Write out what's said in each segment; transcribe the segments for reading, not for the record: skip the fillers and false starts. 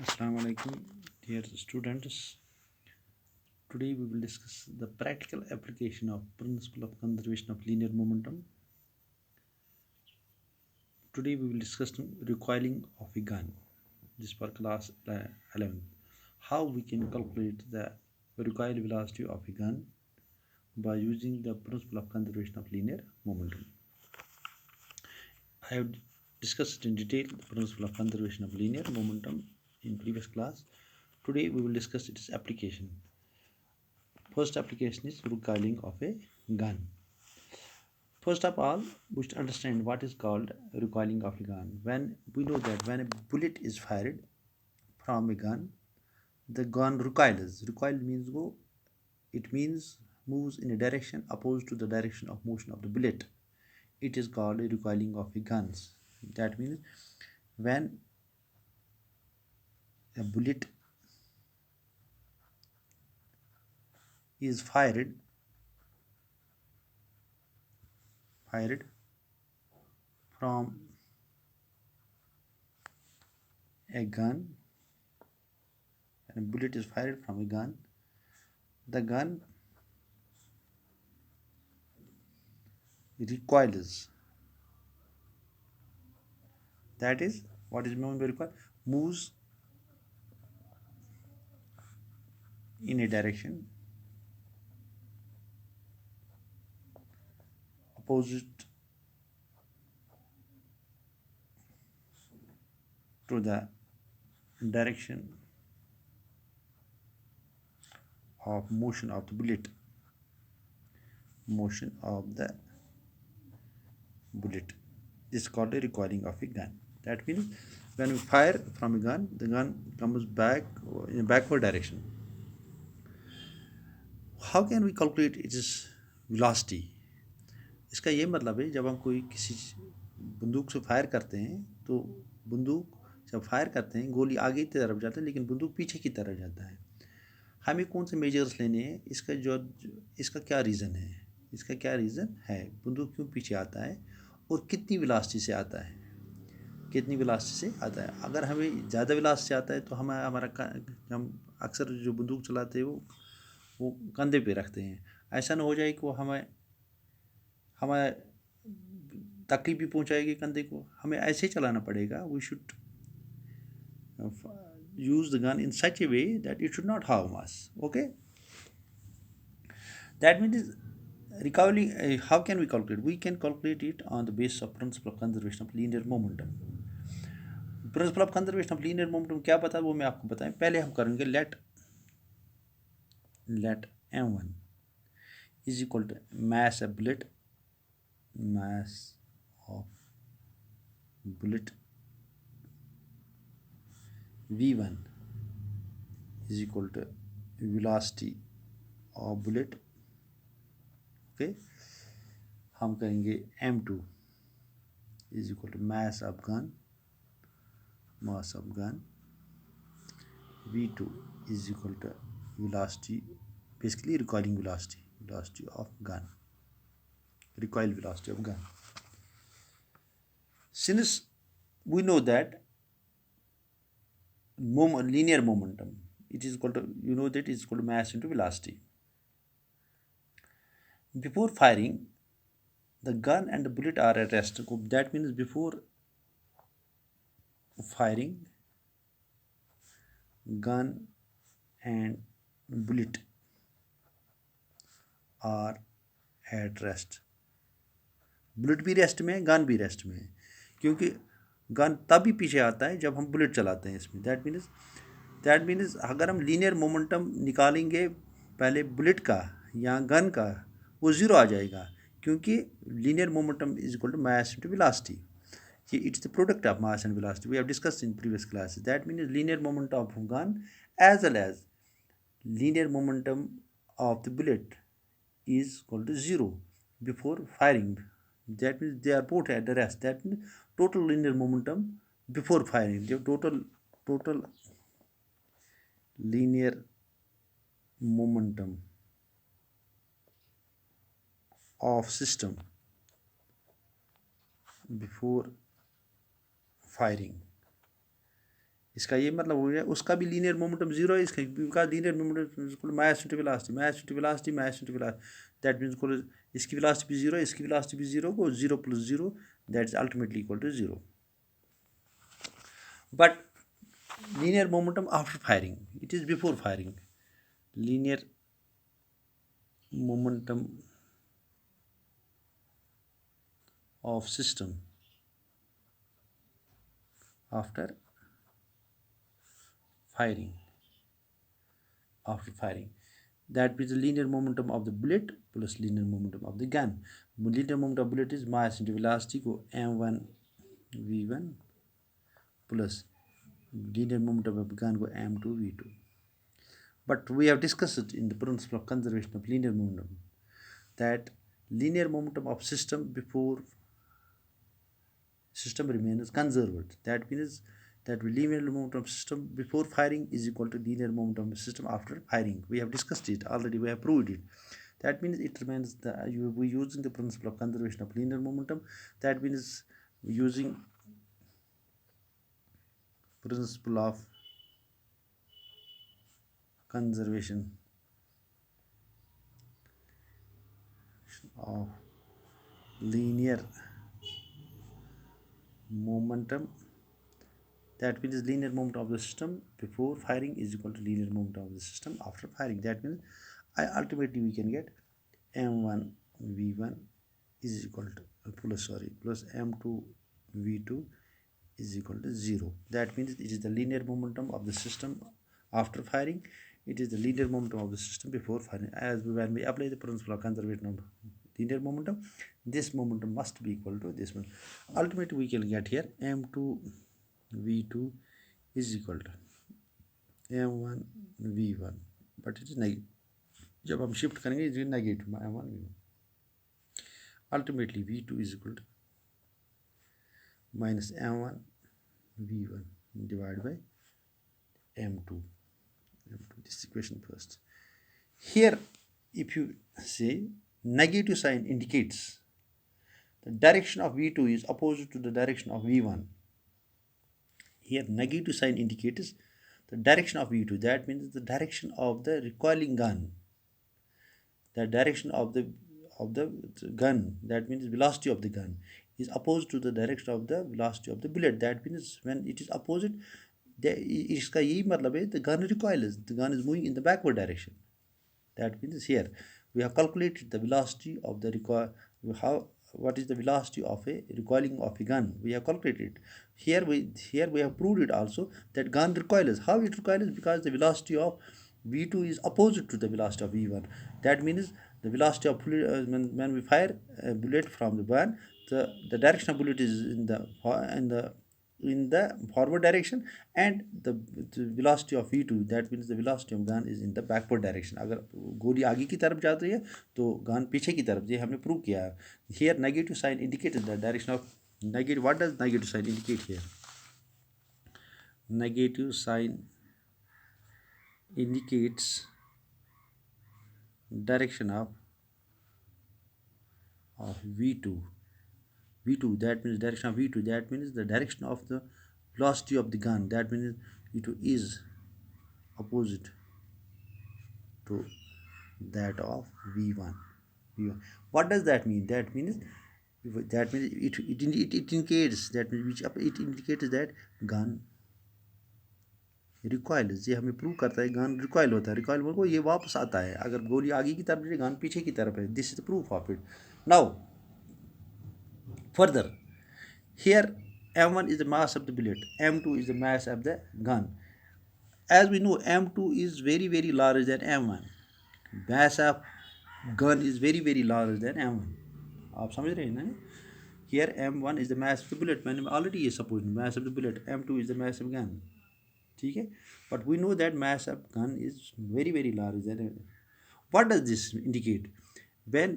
Assalamu alaikum, dear students. Today we will discuss the practical application of principle of conservation of linear momentum. Today we will discuss recoiling of a gun. This for class 11. How we can calculate the recoil velocity of a gun by using the principle of conservation of linear momentum. I have discussed in detail the principle of conservation of linear momentum in previous class. Today we will discuss its application. First application is recoiling of a gun. First of all, we should understand what is called recoiling of a gun. When we know that when a bullet is fired from a gun, the gun recoils. Recoil means go. It means moves in a direction opposed to the direction of motion of the bullet. It is called a recoiling of a guns. That means when a bullet is fired from a gun, and a bullet is fired from a gun, the gun recoils. That is what is meant by recoil. Moves in a direction opposite to the direction of motion of the bullet. Motion of the bullet is called a recoiling of a gun. That means when we fire from a gun, the gun comes back in a backward direction. How can we calculate its velocity? इसका ये मतलब है जब हम कोई किसी बंदूक से फायर करते हैं तो बंदूक जब फायर करते हैं गोली आगे की तरफ जाता है लेकिन बंदूक पीछे की तरफ जाता है। हमें कौन से मेजर्स लेने हैं, इसका क्या रीज़न है, इसका क्या रीज़न है, बंदूक क्यों पीछे आता है और कितनी वेलोसिटी से आता है, कितनी वेलोसिटी से आता है। अगर हमें ज़्यादा वेलोसिटी से आता है तो हम अक्सर जो बंदूक चलाते हैं वो कंधे पे रखते हैं। ऐसा ना हो जाए कि वो हमें तकलीफ भी पहुंचाएगी कंधे को। हमें ऐसे ही चलाना पड़ेगा। We should use the gun in such a way that it should not harm us. Okay, that means recovery. How can we calculate? We can calculate it on the basis of principle of conservation of linear momentum. Principle of conservation of linear momentum क्या पता है वो मैं आपको बताएं। पहले हम करेंगे late m1 is equal to mass of bullet v1 is equal to velocity of bullet. Okay, हम करेंगे m2 is equal to mass of gun v2 is equal to velocity, basically recoiling velocity of gun, recoil velocity of gun. Since we know that linear momentum, it is equal to, that it is equal to mass into velocity. Before firing, the gun and the bullet are at rest. That means before firing, gun and bullet are at rest. Bullet भी rest में है, gun भी rest में है, क्योंकि gun तभी पीछे आता है जब हम बुलेट चलाते हैं इसमें। दैट मीन्स अगर हम लीनियर मोमेंटम निकालेंगे पहले बुलेट का या गन का, वो ज़ीरो आ जाएगा, क्योंकि linear momentum is equal to mass into velocity. It's the product of mass and velocity. We have discussed in previous classes. That means linear momentum of gun as well as linear momentum of the bullet is equal to zero before firing. That means they are both at the rest. That means total linear momentum before firing. The total linear momentum of system before firing इसका ये मतलब हो गया उसका भी linear momentum zero है, इसका linear momentum mass into velocity, mass into velocity, mass into velocity, that means इसकी वेलोसिटी भी जीरो, इसकी वेलोसिटी भी जीरो को zero plus zero that is ultimately equal to zero. But linear momentum after firing, it is before firing. Linear momentum of system after firing, that means the linear momentum of the bullet plus linear momentum of the gun. Linear momentum of bullet is mass into velocity को m1 v1 plus linear momentum of gun को m2 v2. But we have discussed it in the principle of conservation of linear momentum that linear momentum of system before system remains conserved. That means that linear momentum of system before firing is equal to linear momentum of system after firing. We have discussed it already, we have proved it. That means it remains we using the principle of conservation of linear momentum. That means using principle of conservation of linear momentum, that means linear momentum of the system before firing is equal to linear momentum of the system after firing. That means ultimately we can get m1 v1 is equal to plus m2 v2 is equal to 0. That means it is the linear momentum of the system after firing, it is the linear momentum of the system before firing. As when we apply the principle of conservation of linear momentum, this momentum must be equal to this one. Ultimately we can get here m2 v2 is equal to m1 v1, but it is negative. जब हम shift करेंगे ये negative m1 v1. Ultimately v2 is equal to minus m1 v1 divided by m2. This equation first. Here if you say negative sign indicates the direction of v2 is opposite to the direction of v1. Here negative sign indicates the direction of v2, that means the direction of the recoiling gun, the direction of the gun, that means velocity of the gun is opposed to the direction of the velocity of the bullet. That means when it is opposite, इसका यही मतलब है the gun recoils, the gun is moving in the backward direction. That means here we have calculated the velocity of the what is the velocity of a recoiling of a gun, we have calculated. Here we have proved it also that gun recoils. How it recoils? Because the velocity of v2 is opposite to the velocity of v1. That means the velocity of when we fire a bullet from the gun, the direction of bullet is in the forward direction, and the velocity of v2, that means the velocity of gun is in the backward direction. अगर गोली आगे की तरफ जाती है तो gun पीछे की तरफ, ये हमने प्रूव किया है. Here negative sign indicates the direction of negative. What does negative sign indicate here? Negative sign indicates direction of v2. That means direction of v2, that means the direction of the velocity of the gun, that means v2 is opposite to that of v1. What does that mean? That means it indicates, that means it indicates that gun रिकॉइल्स. ये हमें prove करता है gun recoil होता है. Recoil को ये वापस आता है, अगर गोली आगे की तरफ है गन पीछे की तरफ है. This is the proof of it. Now further, here m1 is the mass of the bullet, m2 is the mass of the gun. As we know m2 is very very larger than m1. Mass of gun is very very larger than m1. आप समझ रहे हैं ना? Here m1 is the mass of the bullet. मैंने already ये suppose mass of the bullet, m2 is the mass of gun. ठीक है? But we know that mass of gun is very very large than. What does this indicate? When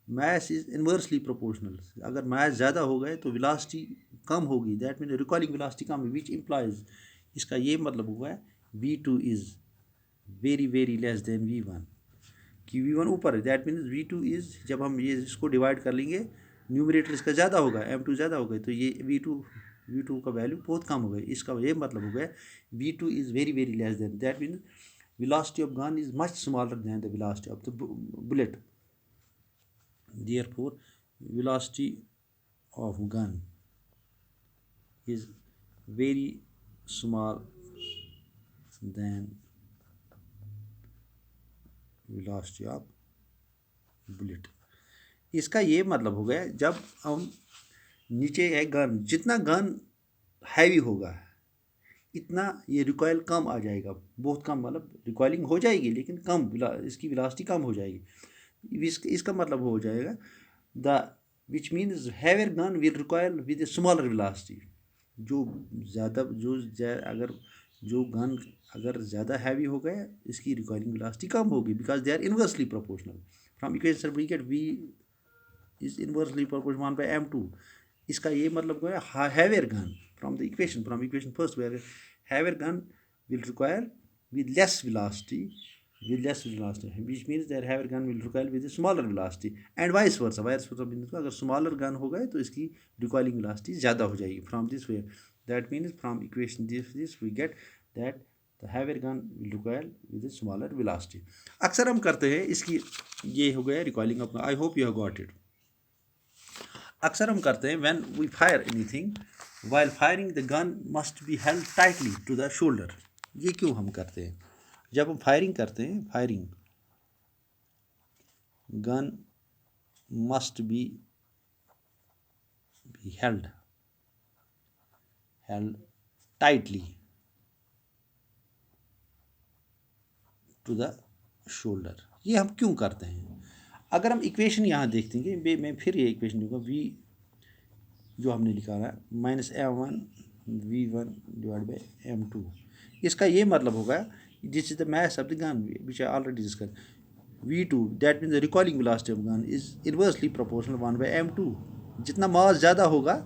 mass is inversely proportional, अगर mass ज़्यादा हो गए तो velocity कम होगी. That means recoiling velocity कम है, which implies इसका ये मतलब हुआ है v2 is very very less than v1. कि v1 ऊपर है, दैट मीन्स v2 इज, जब हम ये इसको डिवाइड कर लेंगे न्यूमरेटर इसका ज़्यादा होगा, m2 ज़्यादा होगा, तो ये v2 V2 का वैल्यू बहुत कम हो गया। इसका ये मतलब हो गया V2 is very very less than, that means velocity of gun is much smaller than the velocity of the bullet. Therefore velocity of gun is very small than velocity of bullet. इसका ये मतलब हो गया जब हम नीचे है gun, जितना गन हैवी होगा इतना ये रिकॉयल कम आ जाएगा, बहुत कम, मतलब रिकॉयलिंग हो जाएगी लेकिन कम, इसकी वेलोसिटी कम हो जाएगी। इसका मतलब हो जाएगा the which means heavier gun will recoil with a smaller velocity. जो ज़्यादा अगर जो गन अगर ज़्यादा हैवी हो गया इसकी रिकॉयलिंग वेलोसिटी कम होगी, because they are inversely proportional. From equation we get V is inversely proportional 1 by m2. इसका ये मतलब क्या है, heavier gun from equation first, where heavier gun will require with less velocity, which means that heavier gun will recoil with a smaller velocity, and vice versa means अगर smaller gun हो गए तो इसकी recoiling velocity ज़्यादा हो जाएगी from this way. That means from equation this we get that the heavier gun will recoil with a smaller velocity. अक्सर हम करते हैं इसकी, ये हो गया recoiling of, I hope you have got it. अक्सर हम करते हैं when we fire anything, while firing the gun must be held tightly to the shoulder. ये क्यों हम करते हैं? जब हम फायरिंग करते हैं, firing gun must be held tightly to the shoulder. ये हम क्यों करते हैं? अगर हम इक्वेशन यहाँ देखते हैं, मैं फिर ये इक्वेशन दूंगा, V जो हमने लिखा है -m1 V1 divide by m2। इसका ये मतलब होगा this is the mass of the gun which I already discussed. V2 that means the recoiling velocity of gun is inversely proportional 1 by m2. जितना मास ज़्यादा होगा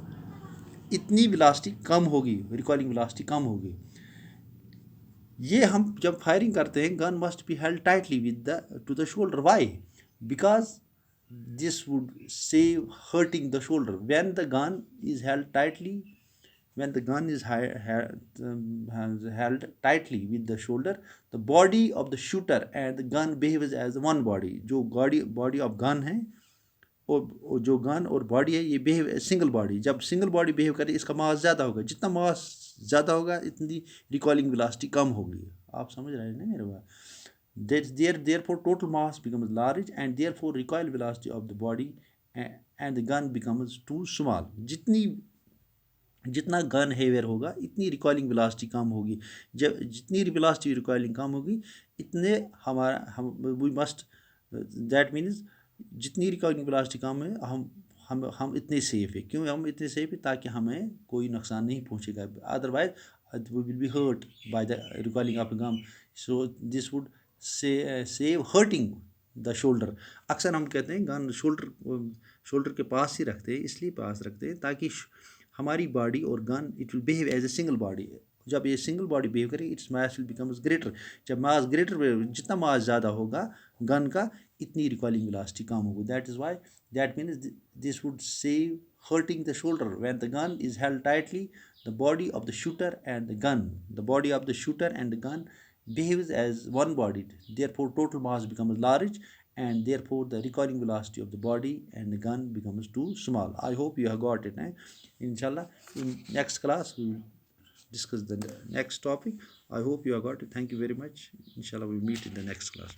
इतनी वेलोसिटी कम होगी, रिकॉइलिंग वेलोसिटी कम होगी। ये हम जब फायरिंग करते हैं gun must be held tightly with the two the shoulder. Why? Because this would save hurting the shoulder. When the gun is held tightly with the shoulder, the body of the shooter and the gun behaves as one body. जो body of gun है और जो gun और body है ये behave single body. जब single body behave करे इसका मास ज़्यादा होगा, जितना मास ज़्यादा होगा इतनी रिकॉइलिंग वेलोसिटी कम होगी। आप समझ रहे हैं ना मेरे बात? Therefore total mass becomes large and therefore recoil velocity of the body and the gun becomes too small. जितना गन हेवियर होगा इतनी रिकॉइलिंग वेलोसिटी कम होगी। जब जितनी वेलोसिटी रिकॉइलिंग कम होगी इतने वी मस्ट, दैट मीन्स जितनी रिकॉइलिंग वेलोसिटी कम है हम इतने सेफ है। क्यों हम इतने सेफ है? ताकि हमें कोई नुकसान नहीं पहुंचेगा, otherwise we will be hurt by the recoiling of gun. So this would save hurting the shoulder. अक्सर हम कहते हैं गन शोल्डर के पास ही रखते हैं, इसलिए पास रखते हैं ताकि हमारी बॉडी और gun it will behave as a single body. जब ये सिंगल बॉडी बिहेव करे its mass will becomes greater. जब मास ग्रेटर, जितना मास ज़्यादा होगा गन का इतनी रिकॉइलिंग वेलोसिटी कम होगी। That is why, that means this would save hurting the shoulder. When the gun is held tightly, the body of the shooter and the gun behaves as one body. Therefore total mass becomes large and therefore the recoiling velocity of the body and the gun becomes too small. I hope you have got it. Inshallah in next class we will discuss the next topic. I hope you have got it. Thank you very much. Inshallah we will meet in the next class.